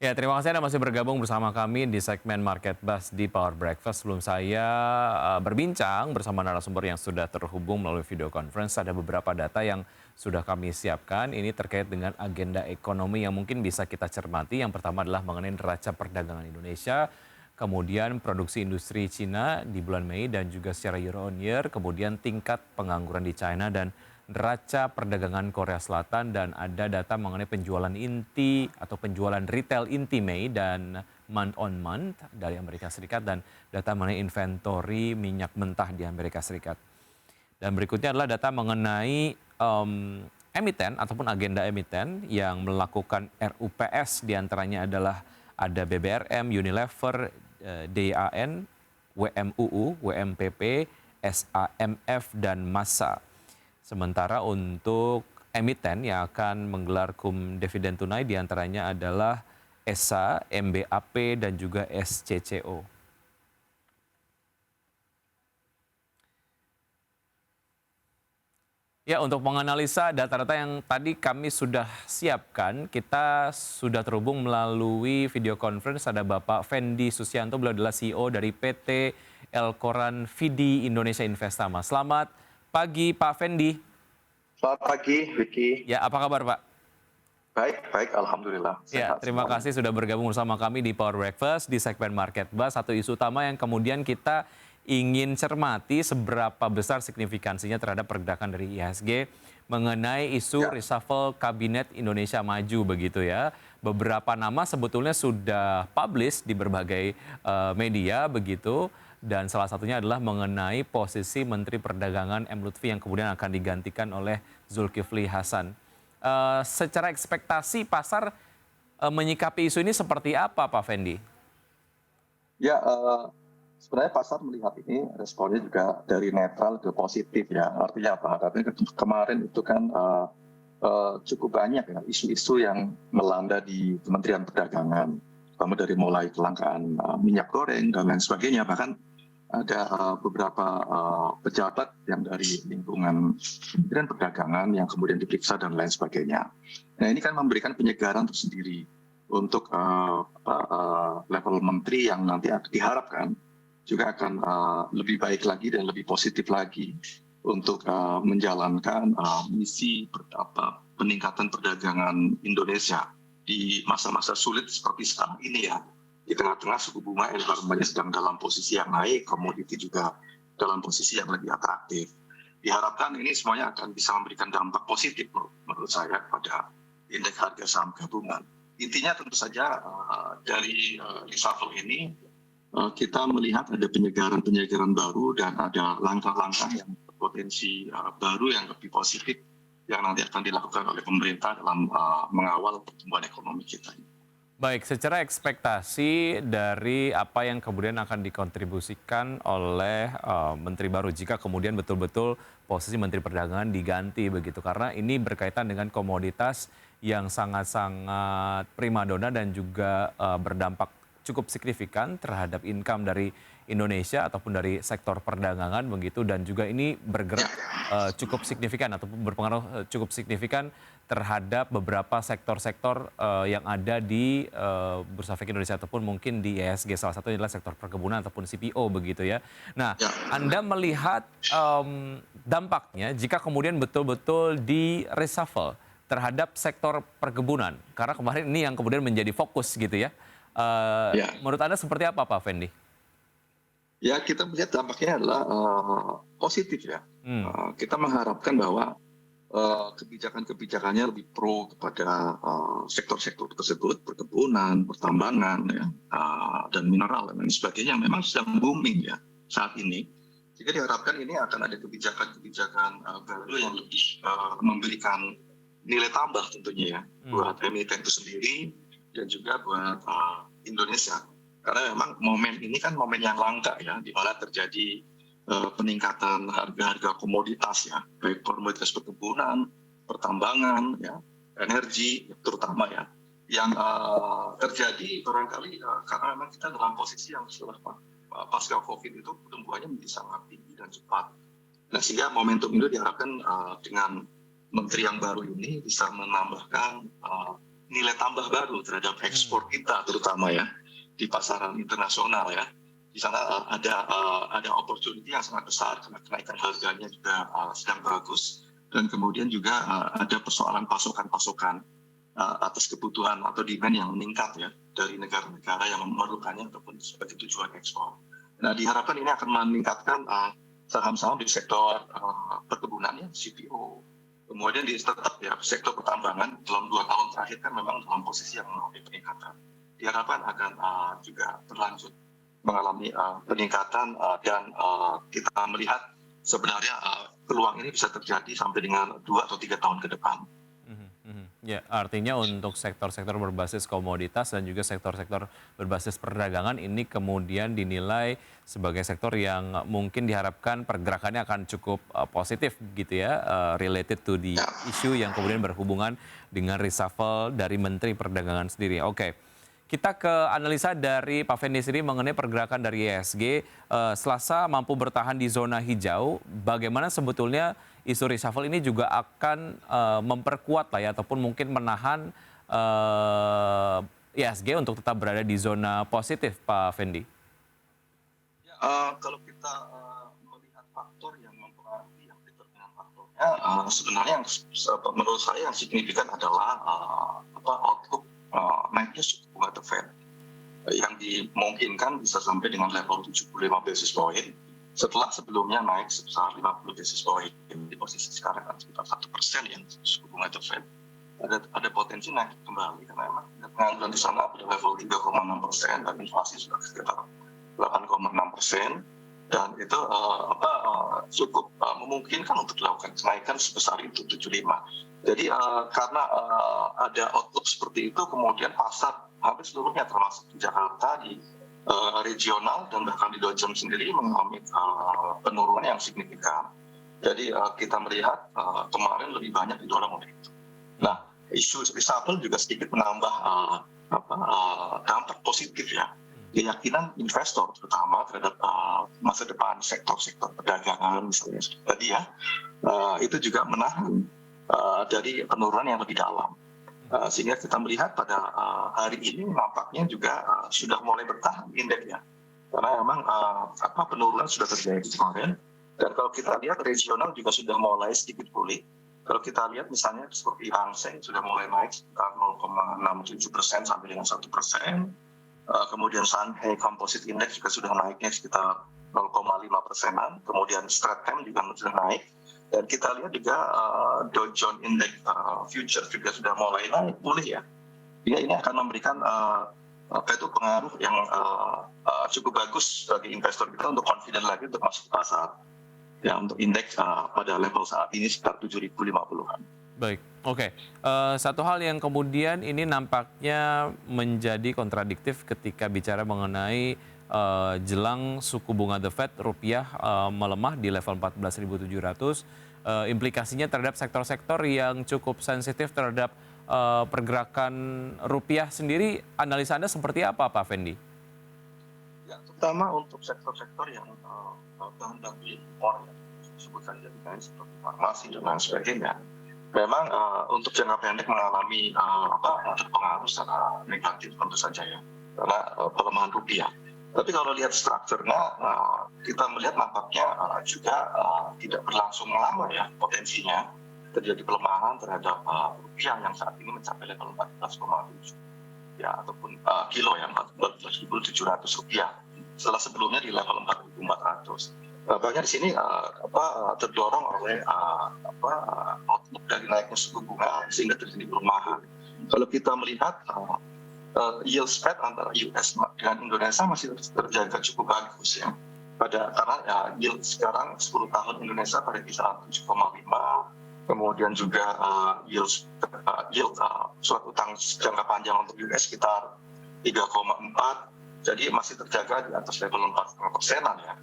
Ya, terima kasih Anda masih bergabung bersama kami di segmen Market Buzz di Power Breakfast. Sebelum saya berbincang bersama narasumber yang sudah terhubung melalui video conference, ada beberapa data yang sudah kami siapkan. Ini terkait dengan agenda ekonomi yang mungkin bisa kita cermati. Yang pertama adalah mengenai neraca perdagangan Indonesia, kemudian produksi industri Cina di bulan Mei dan juga secara year on year, kemudian tingkat pengangguran di China dan neraca perdagangan Korea Selatan, dan ada data mengenai penjualan inti atau penjualan retail inti Mei dan month on month dari Amerika Serikat, dan data mengenai inventory minyak mentah di Amerika Serikat. Dan berikutnya adalah data mengenai emiten ataupun agenda emiten yang melakukan RUPS, diantaranya adalah ada BBRM, Unilever, DAN, WMUU, WMPP, SAMF, dan Massa. Sementara untuk emiten yang akan menggelar cum dividen tunai diantaranya adalah ESA, MBAP, dan juga SCCO. Ya, untuk menganalisa data-data yang tadi kami sudah siapkan, kita sudah terhubung melalui video conference. Ada Bapak Fendi Susianto, beliau adalah CEO dari PT Elkoran Vidi Indonesia Investama. Selamat pagi Pak Fendi. Selamat pagi, Vicky. Ya, apa kabar Pak? Baik, baik, alhamdulillah. Ya, Sehat terima semuanya. kasih sudah bergabung bersama kami di Power Breakfast di segmen Market Buzz. Satu isu utama yang kemudian kita ingin cermati seberapa besar signifikansinya terhadap pergerakan dari IHSG mengenai isu Ya, reshuffle Kabinet Indonesia Maju begitu ya. Beberapa nama sebetulnya sudah publish di berbagai media begitu, dan salah satunya adalah mengenai posisi Menteri Perdagangan M. Lutfi yang kemudian akan digantikan oleh Zulkifli Hasan. Secara ekspektasi pasar menyikapi isu ini seperti apa, Pak Fendi? ya sebenarnya pasar melihat ini responnya juga dari netral ke positif ya. Artinya apa? Artinya kemarin itu kan cukup banyak ya isu-isu yang melanda di Kementerian Perdagangan. Pertama dari mulai kelangkaan minyak goreng dan lain sebagainya. Bahkan ada beberapa pejabat yang dari lingkungan Kementerian Perdagangan yang kemudian diperiksa dan lain sebagainya. Nah ini kan memberikan penyegaran tersendiri untuk level menteri yang nanti diharapkan juga akan lebih baik lagi dan lebih positif lagi untuk menjalankan misi peningkatan perdagangan Indonesia di masa-masa sulit seperti sekarang ini ya. Di tengah-tengah suku bunga environment-nya sedang dalam posisi yang naik, komoditi juga dalam posisi yang lebih atraktif. Diharapkan ini semuanya akan bisa memberikan dampak positif menurut saya pada indeks harga saham gabungan. Intinya tentu saja dari reshuffle ini kita melihat ada penyegaran-penyegaran baru dan ada langkah-langkah yang berpotensi baru yang lebih positif yang nanti akan dilakukan oleh pemerintah dalam mengawal pertumbuhan ekonomi kita. Baik, secara ekspektasi dari apa yang kemudian akan dikontribusikan oleh Menteri baru jika kemudian betul-betul posisi Menteri Perdagangan diganti begitu, karena ini berkaitan dengan komoditas yang sangat-sangat primadona dan juga berdampak cukup signifikan terhadap income dari Indonesia ataupun dari sektor perdagangan begitu, dan juga ini bergerak cukup signifikan ataupun berpengaruh cukup signifikan terhadap beberapa sektor-sektor yang ada di Bursa Efek Indonesia ataupun mungkin di IHSG, salah satunya adalah sektor perkebunan ataupun CPO begitu ya. Nah, Anda melihat dampaknya jika kemudian betul-betul di reshuffle terhadap sektor perkebunan, karena kemarin ini yang kemudian menjadi fokus gitu ya. Ya. Menurut Anda seperti apa Pak Fendi? Ya, kita melihat dampaknya adalah positif ya. Kita mengharapkan bahwa kebijakan-kebijakannya lebih pro kepada sektor-sektor tersebut, perkebunan, pertambangan, ya, dan mineral dan lain sebagainya yang memang sedang booming ya saat ini. Jika diharapkan ini akan ada kebijakan-kebijakan baru yang lebih memberikan nilai tambah tentunya ya buat emiten itu sendiri dan juga buat Indonesia. Karena memang momen ini kan momen yang langka ya, di mana terjadi peningkatan harga-harga komoditas ya, baik komoditas perkebunan, pertambangan, ya, energi terutama ya, yang terjadi barangkali karena memang kita dalam posisi yang setelah pasca COVID itu pertumbuhannya menjadi sangat tinggi dan cepat. Nah sehingga momentum itu diharapkan dengan menteri yang baru ini bisa menambahkan nilai tambah baru terhadap ekspor kita terutama ya di pasaran internasional ya. Di sana ada opportunity yang sangat besar karena kenaikan harganya juga sedang bagus, dan kemudian juga ada persoalan pasokan atas kebutuhan atau demand yang meningkat ya dari negara-negara yang memerlukannya ataupun sebagai tujuan ekspor. Nah, diharapkan ini akan meningkatkan saham-saham di sektor perkebunan ya, CPO. Kemudian tetap ya sektor pertambangan dalam 2 tahun terakhir kan memang dalam posisi yang mengalami peningkatan. Diharapkan akan juga berlanjut mengalami peningkatan dan kita melihat sebenarnya peluang ini bisa terjadi sampai dengan 2 atau 3 tahun ke depan. Ya, artinya untuk sektor-sektor berbasis komoditas dan juga sektor-sektor berbasis perdagangan ini kemudian dinilai sebagai sektor yang mungkin diharapkan pergerakannya akan cukup positif gitu ya, related to the issue yang kemudian berhubungan dengan reshuffle dari Menteri Perdagangan sendiri. Oke. Kita ke analisa dari Pak Fendi sendiri mengenai pergerakan dari IHSG. Selasa mampu bertahan di zona hijau. Bagaimana sebetulnya isu reshuffle ini juga akan memperkuat lah ya, ataupun mungkin menahan IHSG untuk tetap berada di zona positif, Pak Fendi? Ya, kalau kita melihat faktor yang mempengaruhi yang determinan faktornya, sebenarnya yang menurut saya yang signifikan adalah outlook naiknya suku bunga The Fed yang dimungkinkan bisa sampai dengan level 75 basis point setelah sebelumnya naik sebesar 50 basis point. Di posisi sekarang kan sekitar 1% yang suku bunga The Fed ada potensi naik kembali karena memang pengangguran di sana pada level 3,6% dan inflasi sudah sekitar 8,6%, dan itu cukup memungkinkan untuk dilakukan kenaikan sebesar itu 75. Jadi karena ada outlook seperti itu, kemudian pasar hampir seluruhnya termasuk di Jakarta, di regional dan bahkan di Dow Jones sendiri mengalami penurunan yang signifikan. Jadi kita melihat kemarin lebih banyak didorong oleh itu. Nah, isu reshuffle juga sedikit menambah dampak positif ya, keyakinan investor terutama terhadap masa depan sektor-sektor perdagangan misalnya tadi ya, itu juga menahan dari penurunan yang lebih dalam, sehingga kita melihat pada hari ini nampaknya juga sudah mulai bertahan indeksnya karena memang penurunan sudah terjadi kemarin, dan kalau kita lihat regional juga sudah mulai sedikit pulih. Kalau kita lihat misalnya seperti Hang Seng sudah mulai naik sekitar 0,67% sampai dengan 1%. Kemudian Shanghai Composite Index juga sudah naiknya sekitar 0,5%-an. Kemudian Stratham juga sudah naik. Dan kita lihat juga Dow Jones Index Future juga sudah mulai naik pulih ya. Jadi ini akan memberikan pengaruh yang cukup bagus bagi investor kita untuk confident lagi untuk masuk pasar. Ya, untuk indeks pada level saat ini sekitar 7.050-an. Baik, oke. Satu hal yang kemudian ini nampaknya menjadi kontradiktif ketika bicara mengenai jelang suku bunga The Fed, rupiah melemah di level 14.700. Implikasinya terhadap sektor-sektor yang cukup sensitif terhadap pergerakan rupiah sendiri, analisa Anda seperti apa, Pak Fendi? Ya, terutama untuk sektor-sektor yang bahan baku impor, ya, sebut saja seperti farmasi dan lain sebagainya. Memang untuk jangka pendek mengalami terpengaruh secara negatif tentu saja ya, karena pelemahan rupiah. Tapi kalau lihat strukturnya, kita melihat nampaknya juga tidak berlangsung lama ya potensinya terjadi pelemahan terhadap rupiah yang saat ini mencapai level 14,7 ya, ataupun kilo ya, 14.700 rupiah setelah sebelumnya di level 4.400. Banyak di sini terdorong oleh outlook dari naiknya suku bunga sehingga terjadi pelemahan. Kalau kita melihat yield spread antara US dengan Indonesia masih terjaga cukup bagus ya. Karena yield sekarang 10 tahun Indonesia pada kisaran 7,5, kemudian juga yield surat utang jangka panjang untuk US sekitar 3,4, jadi masih terjaga di atas level 4%-an ya.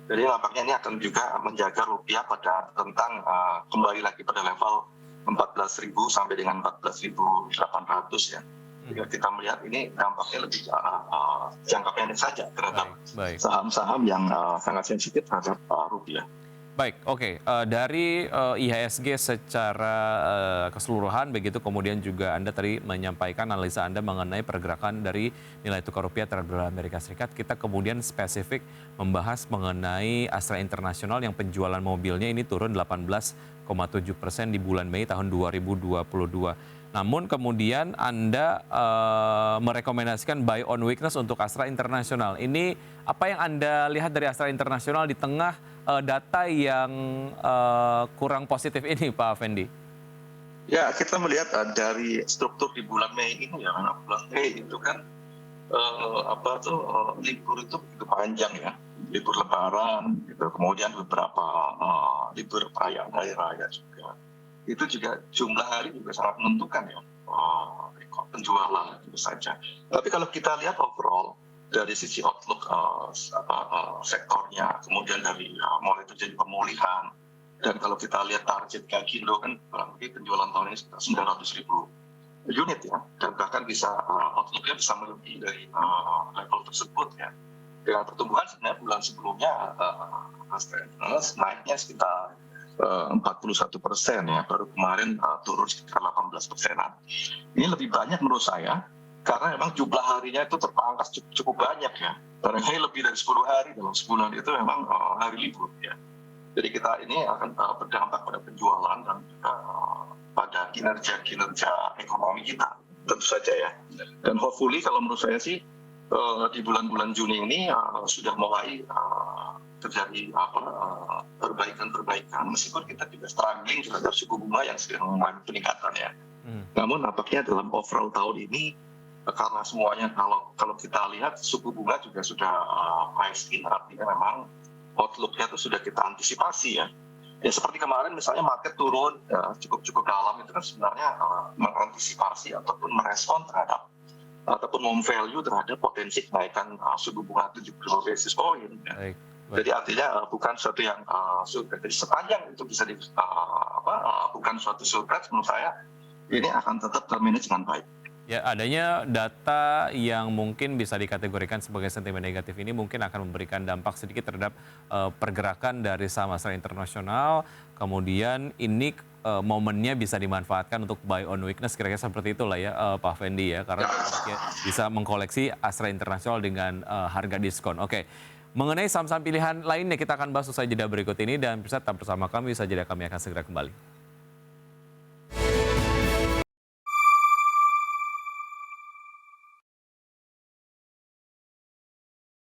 Jadi nampaknya ini akan juga menjaga rupiah pada tentang kembali lagi pada level 14.000 sampai dengan 14.800 ya. Jika kita melihat ini dampaknya lebih jangka pendek saja terhadap saham-saham yang sangat sensitif terhadap rupiah. Baik, oke. Dari IHSG secara keseluruhan begitu, kemudian juga Anda tadi menyampaikan analisa Anda mengenai pergerakan dari nilai tukar rupiah terhadap dolar Amerika Serikat. Kita kemudian spesifik membahas mengenai Astra International yang penjualan mobilnya ini turun 18,7% di bulan Mei tahun 2022. Namun kemudian Anda merekomendasikan buy on weakness untuk Astra International. Ini apa yang Anda lihat dari Astra International di tengah data yang kurang positif ini, Pak Effendi? Ya, kita melihat dari struktur di bulan Mei ini ya, karena bulan Mei itu kan libur itu begitu panjang ya, libur Lebaran, gitu. Kemudian beberapa libur perayaan hari raya juga. Itu juga jumlah hari juga sangat menentukan ya, penjualan itu saja. Tapi kalau kita lihat overall dari sisi outlook sektornya, kemudian dari mulai terjadi pemulihan, dan kalau kita lihat target Gakindo kan kurang lebih penjualan tahun ini sekitar 900.000 unit ya, dan bahkan bisa outlooknya bisa melebihi dari level tersebut ya. Dengan pertumbuhan sebenarnya bulan sebelumnya naiknya sekitar 41% ya, baru kemarin turun sekitar 18%-an. Ini lebih banyak menurut saya, karena memang jumlah harinya itu terpangkas cukup banyak ya. Barangkali lebih dari 10 hari dalam sebulan itu memang hari libur ya. Jadi kita ini akan berdampak pada penjualan dan juga pada kinerja ekonomi kita, tentu saja ya. Dan hopefully kalau menurut saya sih di bulan-bulan Juni ini sudah mulai terjadi perbaikan, meskipun kita juga struggling terhadap suku bunga yang sedang mengalami peningkatan ya. Namun nampaknya dalam overall tahun ini karena semuanya kalau kita lihat suku bunga juga sudah price in, artinya memang outlook-nya itu sudah kita antisipasi ya. Ya seperti kemarin misalnya market turun ya, cukup dalam, itu kan sebenarnya mengantisipasi ataupun merespon terhadap ataupun memvalue terhadap potensi kenaikan suku bunga 75 basis point ya. Baik. Jadi artinya bukan suatu yang surprise. Jadi sepanjang itu bisa bukan suatu surprise, menurut saya ini akan tetap termanage dengan baik. Ya, adanya data yang mungkin bisa dikategorikan sebagai sentimen negatif ini mungkin akan memberikan dampak sedikit terhadap pergerakan dari saham Astra International. Kemudian ini momennya bisa dimanfaatkan untuk buy on weakness, kira-kira seperti itulah ya Pak Effendi ya, karena bisa mengkoleksi Astra International dengan harga diskon. Oke. Mengenai saham-saham pilihan lainnya kita akan bahas usai jeda berikut ini, dan tetap bersama kami, usai jeda kami akan segera kembali.